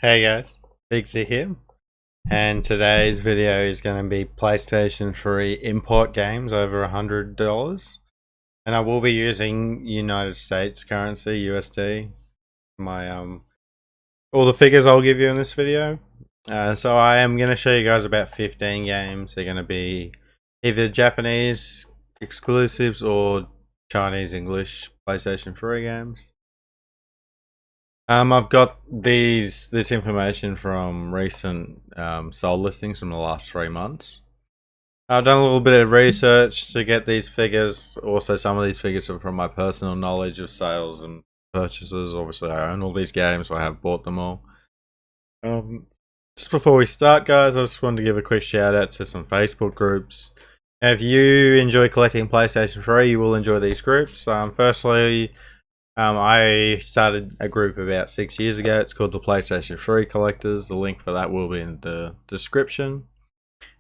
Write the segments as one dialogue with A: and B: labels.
A: Hey guys, Big Z here, and today's video is going to be PlayStation 3 Import Games over $100, and I will be using United States currency, USD. My all the figures I'll give you in this video. So I am going to show you guys about 15 games. They're going to be either Japanese exclusives or Chinese English PlayStation 3 games. I've got this information from recent sold listings from the last 3 months. I've done a little bit of research to get these figures. Also, some of these figures are from my personal knowledge of sales and purchases. Obviously, I own all these games, so I have bought them all. Just before we start, guys, I just wanted to give a quick shout out to some Facebook groups. If you enjoy collecting PlayStation 3, you will enjoy these groups. Firstly, I started a group about 6 years ago. It's called the PlayStation 3 Collectors. The link for that will be in the description.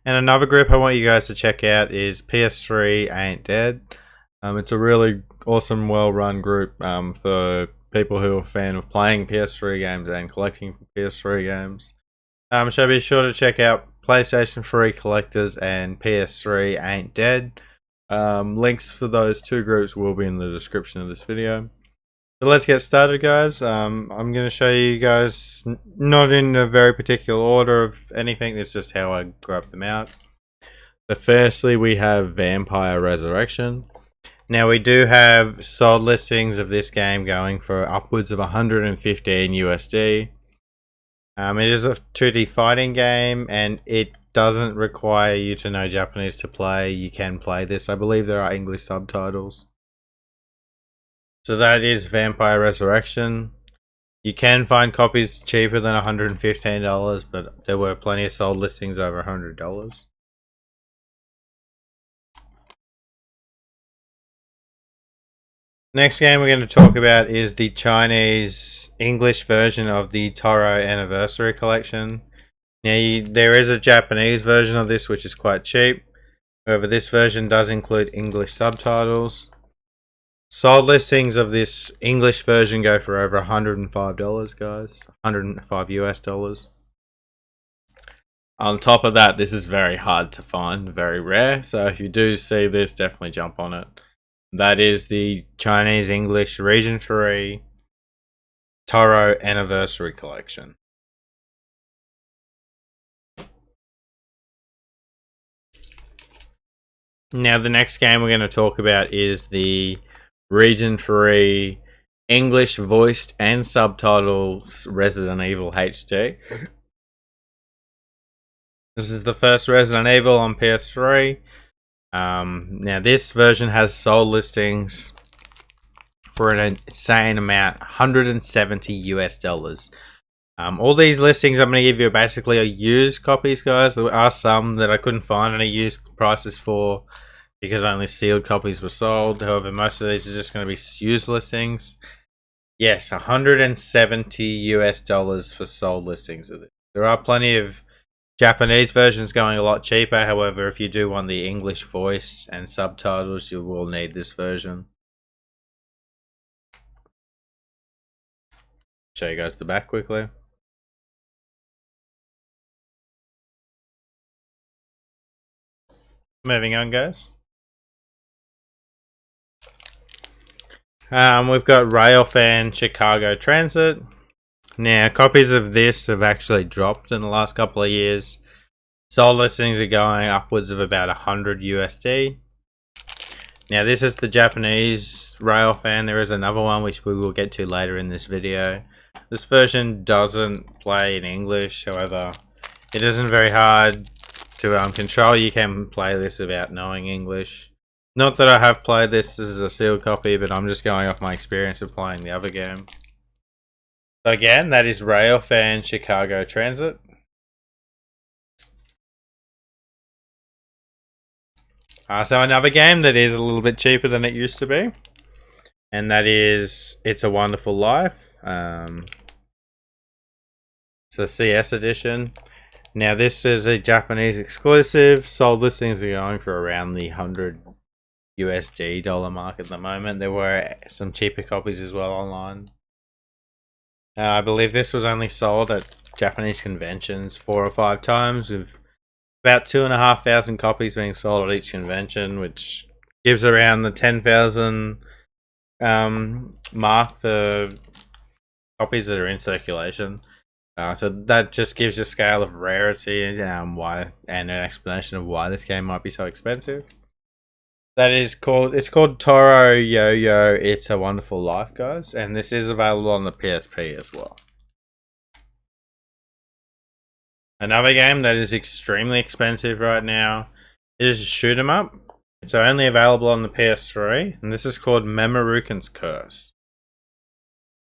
A: And another group I want you guys to check out is PS3 Ain't Dead. It's a really awesome, well-run group for people who are a fan of playing PS3 games and collecting PS3 games. So be sure to check out PlayStation 3 Collectors and PS3 Ain't Dead. Links for those two groups will be in the description of this video. So let's get started, guys. I'm going to show you guys, not in a very particular order of anything, it's just how I grabbed them out. So firstly, we have Vampire Resurrection. Now we do have sold listings of this game going for upwards of 115 USD. It is a 2D fighting game, and it doesn't require you to know Japanese to play. You can play this. I believe there are English subtitles. So that is Vampire Resurrection. You can find copies cheaper than $115, but there were plenty of sold listings over $100. Next game we're going to talk about is the Chinese English version of the Toro Anniversary Collection. Now there is a Japanese version of this which is quite cheap. However, this version does include English subtitles. Sold listings of this English version go for over $105, guys. 105 US dollars. On top of that, this is very hard to find, very rare. So if you do see this, definitely jump on it. That is the Chinese English Region 3 Toro Anniversary Collection. Now the next game we're going to talk about is the Region 3 English voiced and subtitles Resident Evil HD. This is the first Resident Evil on PS3. Now this version has sold listings for an insane amount, 170 US dollars. All these listings I'm going to give you are basically used copies, guys. There are some that I couldn't find any used prices for, because only sealed copies were sold. However, most of these are just going to be used listings. Yes, 170 US dollars for sold listings of this. There are plenty of Japanese versions going a lot cheaper. However, if you do want the English voice and subtitles, you will need this version. Show you guys the back quickly. Moving on, guys. We've got Railfan Chicago Transit. Now, copies of this have actually dropped in the last couple of years. Sold listings are going upwards of about 100 USD. Now, this is the Japanese Railfan. There is another one which we will get to later in this video. This version doesn't play in English, however, it isn't very hard to control. You can play this without knowing English. Not that I have played this is a sealed copy, but I'm just going off my experience of playing the other game. So again, that is Railfan Chicago Transit. So another game that is a little bit cheaper than it used to be, and that is It's a Wonderful Life. It's the CS edition. Now this is a Japanese exclusive. Sold listings are going for around the 100 USD dollar mark at the moment. There were some cheaper copies as well online. I believe this was only sold at Japanese conventions 4 or 5 times, with about 2,500 copies being sold at each convention, which gives around the 10,000 mark for copies that are in circulation. So that just gives you a scale of rarity, why, and an explanation of why this game might be so expensive. It's called Toro Yoyo, It's a Wonderful Life, guys, and this is available on the PSP as well. Another game that is extremely expensive right now is Shoot 'em Up. It's only available on the PS3, and this is called Memoricans Curse.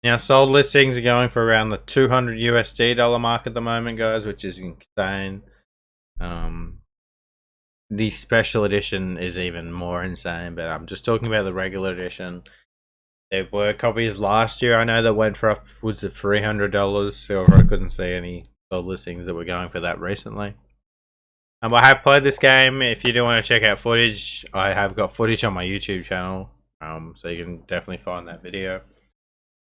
A: Now, sold listings are going for around the $200 mark at the moment, guys, which is insane. The special edition is even more insane, but I'm just talking about the regular edition. There were copies last year, I know, that went for upwards of $300, so I couldn't see any sold listings that were going for that recently. I have played this game. If you do want to check out footage, I have got footage on my YouTube channel, so you can definitely find that video.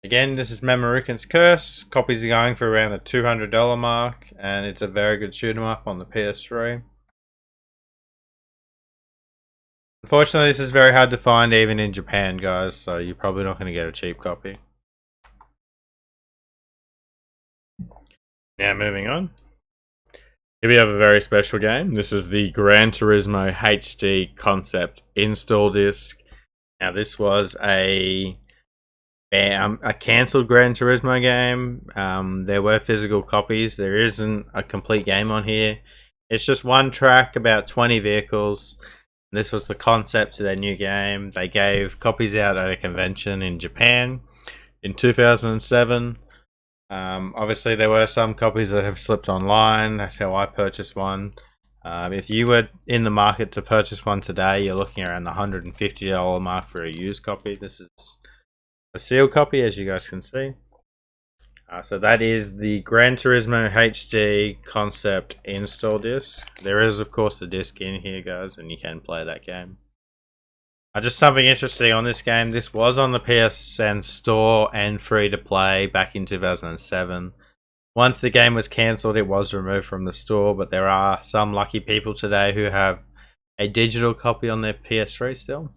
A: Again, this is Memoricans Curse. Copies are going for around the $200 mark, and it's a very good shoot 'em up on the PS3. Unfortunately, this is very hard to find even in Japan, guys, so you're probably not going to get a cheap copy. Now, moving on. Here we have a very special game. This is the Gran Turismo HD concept install disc. Now, this was a cancelled Gran Turismo game. There were physical copies. There isn't a complete game on here. It's just one track, about 20 vehicles. This was the concept to their new game. They gave copies out at a convention in Japan in 2007. Obviously, there were some copies that have slipped online. That's how I purchased one. If you were in the market to purchase one today, you're looking around the $150 mark for a used copy. This is a sealed copy, as you guys can see. So that is the Gran Turismo HD concept install disc. There is, of course, a disc in here, guys, and you can play that game. Just something interesting on this game. This was on the PSN store and free to play back in 2007. Once the game was cancelled, it was removed from the store, but there are some lucky people today who have a digital copy on their PS3 still.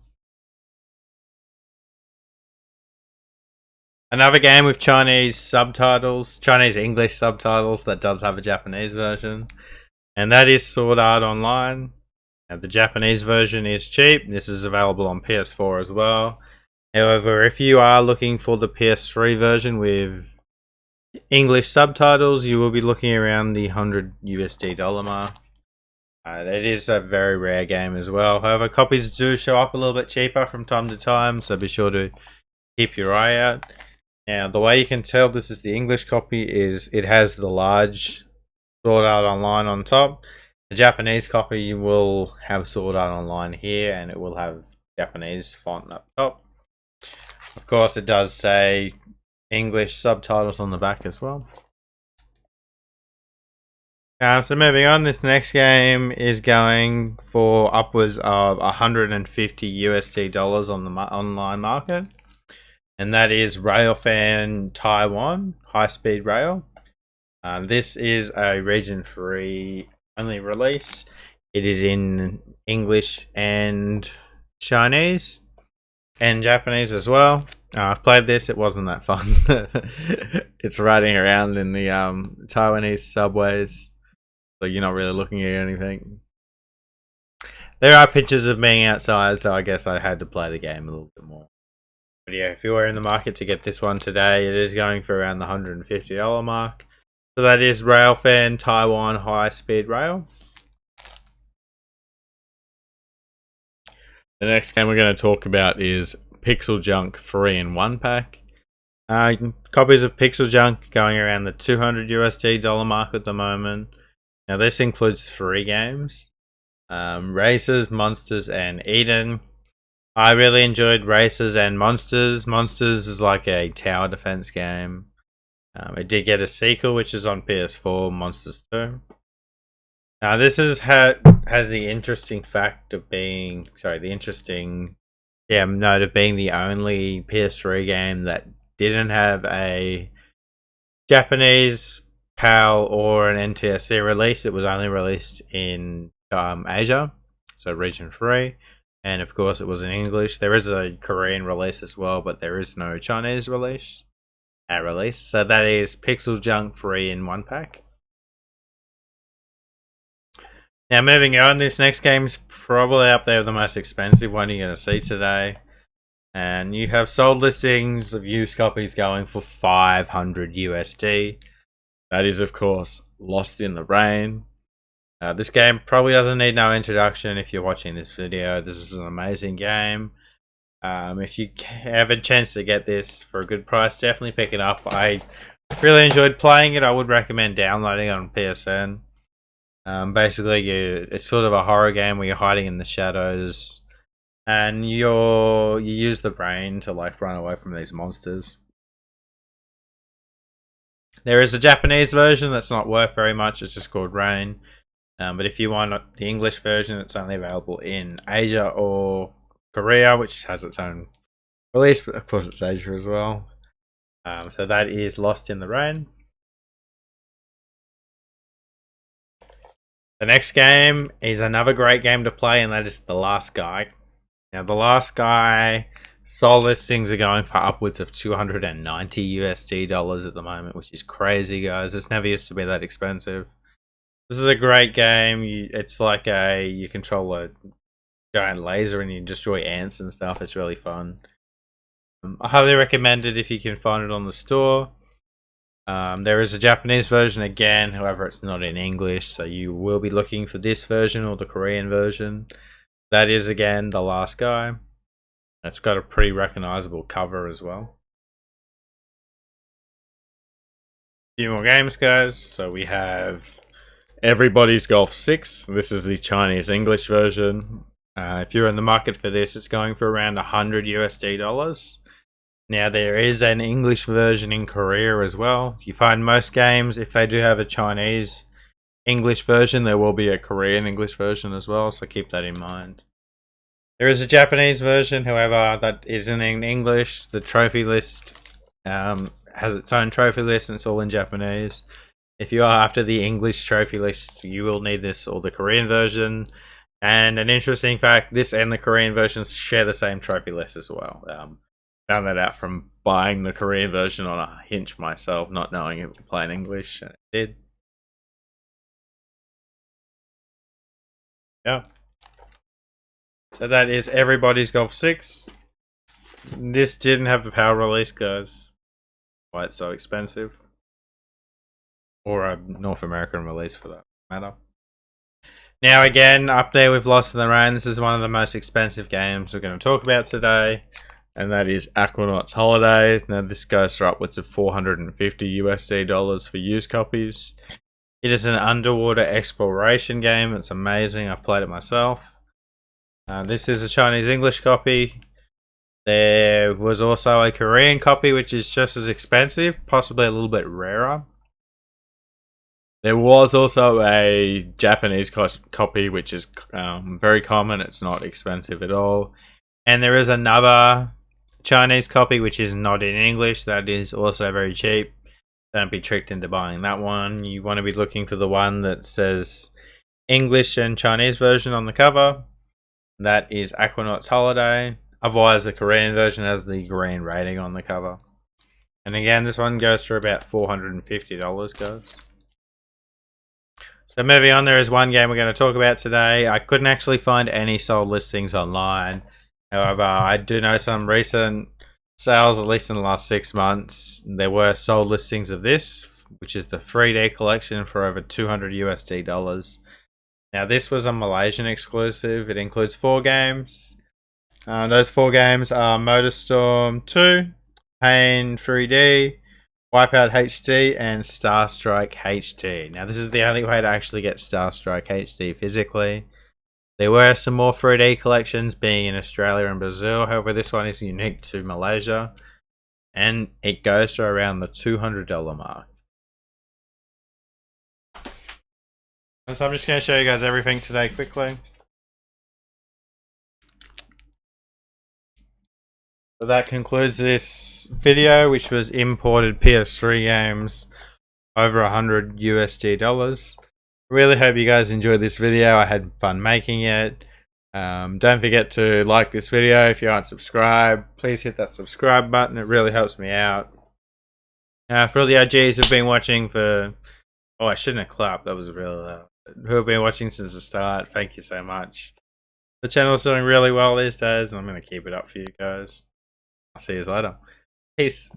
A: Another game with Chinese subtitles, Chinese English subtitles, that does have a Japanese version. And that is Sword Art Online. Now, the Japanese version is cheap. This is available on PS4 as well. However, if you are looking for the PS3 version with English subtitles, you will be looking around the $100 mark. It is a very rare game as well. However, copies do show up a little bit cheaper from time to time, so be sure to keep your eye out. Now, the way you can tell this is the English copy is it has the large Sword Art Online on top. The Japanese copy will have Sword Art Online here, and it will have Japanese font up top. Of course, it does say English subtitles on the back as well. So moving on, this next game is going for upwards of $150 on the online market. And that is Railfan Taiwan, High Speed Rail. This is a region 3 only release. It is in English and Chinese and Japanese as well. I've played this, it wasn't that fun. It's riding around in the Taiwanese subways, so you're not really looking at anything. There are pictures of being outside, so I guess I had to play the game a little bit more. But yeah, if you were in the market to get this one today, it is going for around the $150 mark. So that is Railfan Taiwan High Speed Rail. The next game we're going to talk about is PixelJunk 3-in-1 pack. Copies of PixelJunk going around the $200 mark at the moment. Now this includes 3 games. Racers, Monsters, and Eden. I really enjoyed Racers and Monsters. Monsters is like a tower defense game. It did get a sequel, which is on PS4, Monsters 2. Now this has the interesting fact of being, note of being the only PS3 game that didn't have a Japanese PAL or an NTSC release. It was only released in Asia, so region 3. And of course, it was in English. There is a Korean release as well, but there is no Chinese release. So that is PixelJunk 3 in 1 pack. Now, moving on, this next game is probably up there with the most expensive one you're going to see today. And you have sold listings of used copies going for 500 USD. That is, of course, Lost in the Rain. This game probably doesn't need no introduction if you're watching this video. This is an amazing game. If you have a chance to get this for a good price, definitely pick it up. I really enjoyed playing it. I would recommend downloading it on PSN. Basically, it's sort of a horror game where you're hiding in the shadows, and you use the brain to like run away from these monsters. There is a Japanese version that's not worth very much. It's just called Rain. But if you want the English version, it's only available in Asia or Korea, which has its own release, but of course it's Asia as well. So that is Lost in the Rain. The next game is another great game to play, and that is The Last Guy. Now, The Last Guy sold listings are going for upwards of 290 USD dollars at the moment, which is crazy, guys. It's never used to be that expensive. This is a great game. It's like you control a giant laser and you destroy ants and stuff. It's really fun. I highly recommend it if you can find it on the store. There is a Japanese version again, however it's not in English, so you will be looking for this version or the Korean version. That is again The Last Guy. It's got a pretty recognizable cover as well. A few more games, guys. So we have Everybody's Golf 6. This is the Chinese English version. If you're in the market for this, it's going for around 100 USD dollars. Now, there is an English version in Korea as well. You find most games, if they do have a Chinese English version, there will be a Korean English version as well, so keep that in mind. There is a Japanese version, however, that isn't in English. The trophy list has its own trophy list, and it's all in Japanese. If you are after the English trophy list, you will need this or the Korean version. And an interesting fact, this and the Korean versions share the same trophy list as well. Found that out from buying the Korean version on a hinge myself, not knowing it would play in English, and it did. Yeah. So that is Everybody's Golf 6. This didn't have the PAL release, guys. Why it's so expensive. Or a North American release for that matter. Now again, up there with Lost in the Rain, this is one of the most expensive games we're going to talk about today. And that is Aquanauts Holiday. Now this goes for upwards of 450 USD dollars for used copies. It is an underwater exploration game. It's amazing. I've played it myself. This is a Chinese English copy. There was also a Korean copy, which is just as expensive, possibly a little bit rarer. There was also a Japanese copy, which is very common. It's not expensive at all. And there is another Chinese copy, which is not in English. That is also very cheap. Don't be tricked into buying that one. You want to be looking for the one that says English and Chinese version on the cover. That is Aquanauts Holiday. Otherwise, the Korean version has the green rating on the cover. And again, this one goes for about $450, guys. So moving on, there is one game we're going to talk about today. I couldn't actually find any sold listings online. However, I do know some recent sales, at least in the last 6 months. There were sold listings of this, which is the 3D collection, for over 200 USD dollars. Now, this was a Malaysian exclusive. It includes 4 games. Those 4 games are Motorstorm 2, Pain 3D, Wipeout HD, and Starstrike HD. Now, this is the only way to actually get Starstrike HD physically. There were some more 3D collections being in Australia and Brazil. However, this one is unique to Malaysia. And it goes to around the $200 mark. So I'm just going to show you guys everything today quickly. So that concludes this video, which was imported PS3 games over 100 USD dollars. Really hope you guys enjoyed this video. I had fun making it. Don't forget to like this video. If you aren't subscribed, please hit that subscribe button. It really helps me out. For all the OGs who've been watching for... Oh, I shouldn't have clapped. That was really loud. Who have been watching since the start, thank you so much. The channel's doing really well these days, and I'm going to keep it up for you guys. I'll see you later. Peace.